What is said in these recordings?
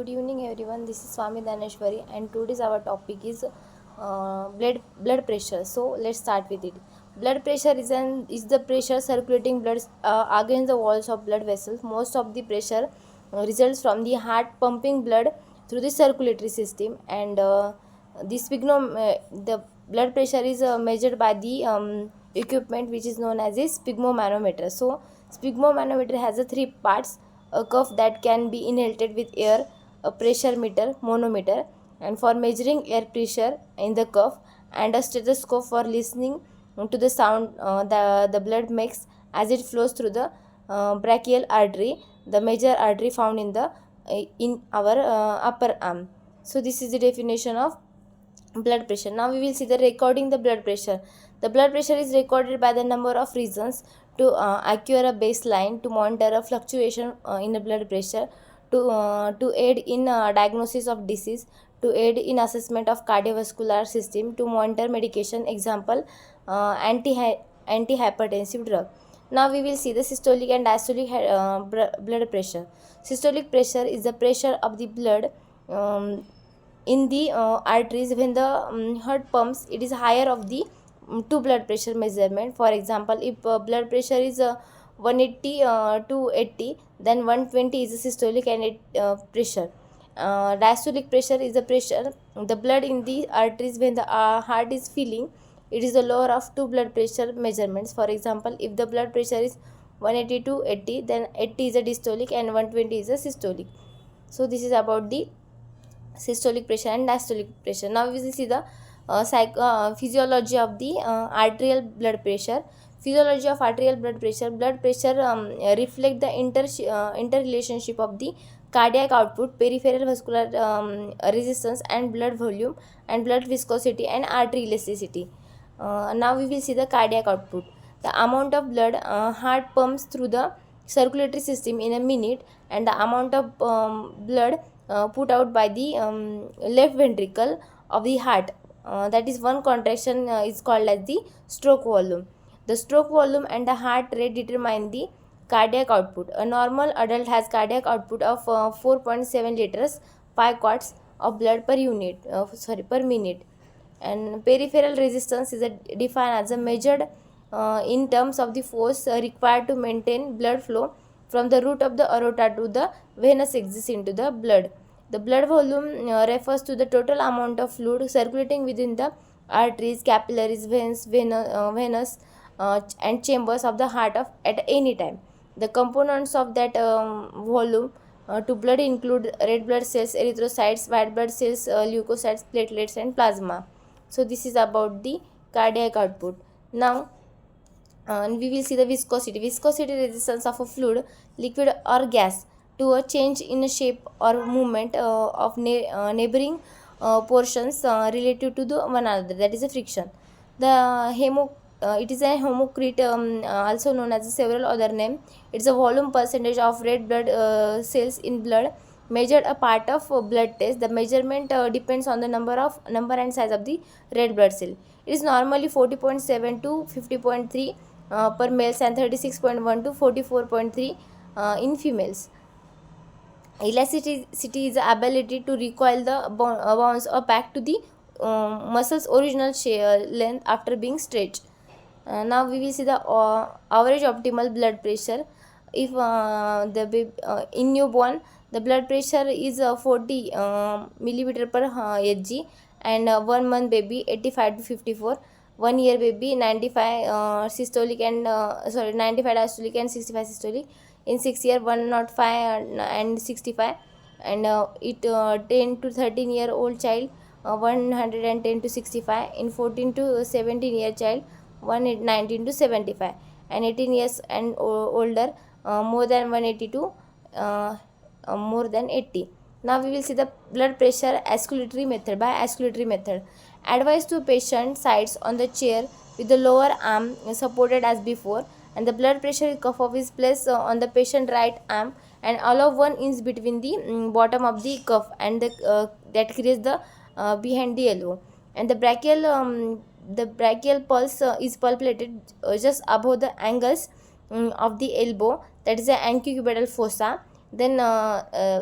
Good evening, everyone. This is Swami Daneshwari, and today's our topic is blood pressure. So let's start with it. Blood pressure is the pressure circulating blood against the walls of blood vessels. Most of the pressure results from the heart pumping blood through the circulatory system, and the blood pressure is measured by the equipment which is known as a sphygmomanometer. So sphygmomanometer has three parts: a cuff that can be inhaled with air, a pressure meter, manometer, and for measuring air pressure in the cuff, and a stethoscope for listening to the sound the blood makes as it flows through the brachial artery, the major artery found in our upper arm. So this is the definition of blood pressure. Now we will see the recording the blood pressure. The blood pressure is recorded by the number of reasons to acquire a baseline, to monitor a fluctuation in the blood pressure, to aid in diagnosis of disease, to aid in assessment of cardiovascular system, to monitor medication, example antihypertensive drug. Now we will see the systolic and diastolic blood pressure. Systolic pressure is the pressure of the blood in the arteries when the heart pumps. It is higher of the two blood pressure measurement. For example, if blood pressure is 180 to 80, then 120 is the systolic and pressure. Diastolic pressure is the pressure the blood in the arteries when the heart is filling. It is the lower of two blood pressure measurements. For example, if the blood pressure is 180 to 80, then 80 is a diastolic and 120 is a systolic. So this is about the systolic pressure and diastolic pressure. Now we will see the physiology of the arterial blood pressure. Physiology of arterial blood pressure. Blood pressure reflect the interrelationship of the cardiac output, peripheral vascular resistance, and blood volume, and blood viscosity, and artery elasticity. Now we will see the cardiac output. The amount of blood heart pumps through the circulatory system in a minute, and the amount of blood put out by the left ventricle of the heart. That is one contraction is called as the stroke volume. The stroke volume and the heart rate determine the cardiac output. A normal adult has cardiac output of 4.7 liters 5 quarts of blood per minute. And peripheral resistance is defined as a measured in terms of the force required to maintain blood flow from the root of the aorta to the venous exits into the blood. The blood volume refers to the total amount of fluid circulating within the arteries, capillaries, venous and chambers of the heart at any time. The components of that volume to blood include red blood cells, erythrocytes, white blood cells, leukocytes, platelets, and plasma. So this is about the cardiac output. Now we will see the viscosity. Viscosity resistance of a fluid, liquid, or gas to a change in a shape or movement of neighboring portions relative to the one another. That is a friction. It is a hematocrit, also known as several other name. It's a volume percentage of red blood cells in blood measured a part of blood test. The measurement depends on the number and size of the red blood cell. It is normally 40.7 to 50.3 per males and 36.1 to 44.3 in females. Elasticity is the ability to recoil the bounce or back to the muscle's original length after being stretched. Now we will see the average optimal blood pressure. If in newborn, the blood pressure is 40 millimeter per Hg, and 1 month baby 85 to 54, 1 year baby 95 systolic and 95 diastolic and 65 systolic. In 6 year 105 and 65, and 10 to 13 year old child 110 to 65. In 14 to 17 year child 119 to 75, and 18 years and older more than 180 to more than 80. Now we will see the blood pressure oscillatory method. By oscillatory method, advise to patient sides on the chair with the lower arm supported as before, and the blood pressure cuff is placed on the patient right arm, and allow 1 inch between the bottom of the cuff and that creates the behind the elbow, and the brachial pulse is palpated just above the angles of the elbow, that is the antecubital fossa. Then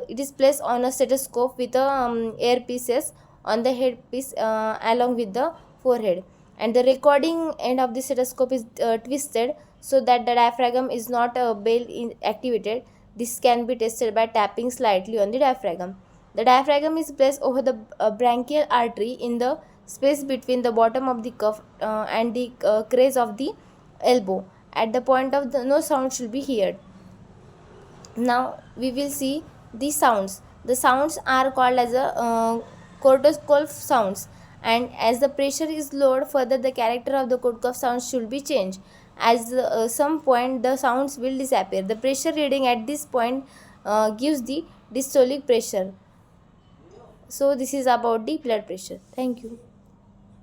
it is placed on a stethoscope with a earpieces on the headpiece along with the forehead, and the recording end of the stethoscope is twisted so that the diaphragm is not activated. This can be tested by tapping slightly on the diaphragm. The diaphragm is placed over the branchial artery in the space between the bottom of the cuff and the crease of the elbow. At the point of the no sound should be heard. Now we will see the sounds. The sounds are called as a cortical sounds, and as the pressure is lowered further, the character of the cortical sounds should be changed. As some point the sounds will disappear. The pressure reading at this point gives the systolic pressure. So this is about the blood pressure. Thank you.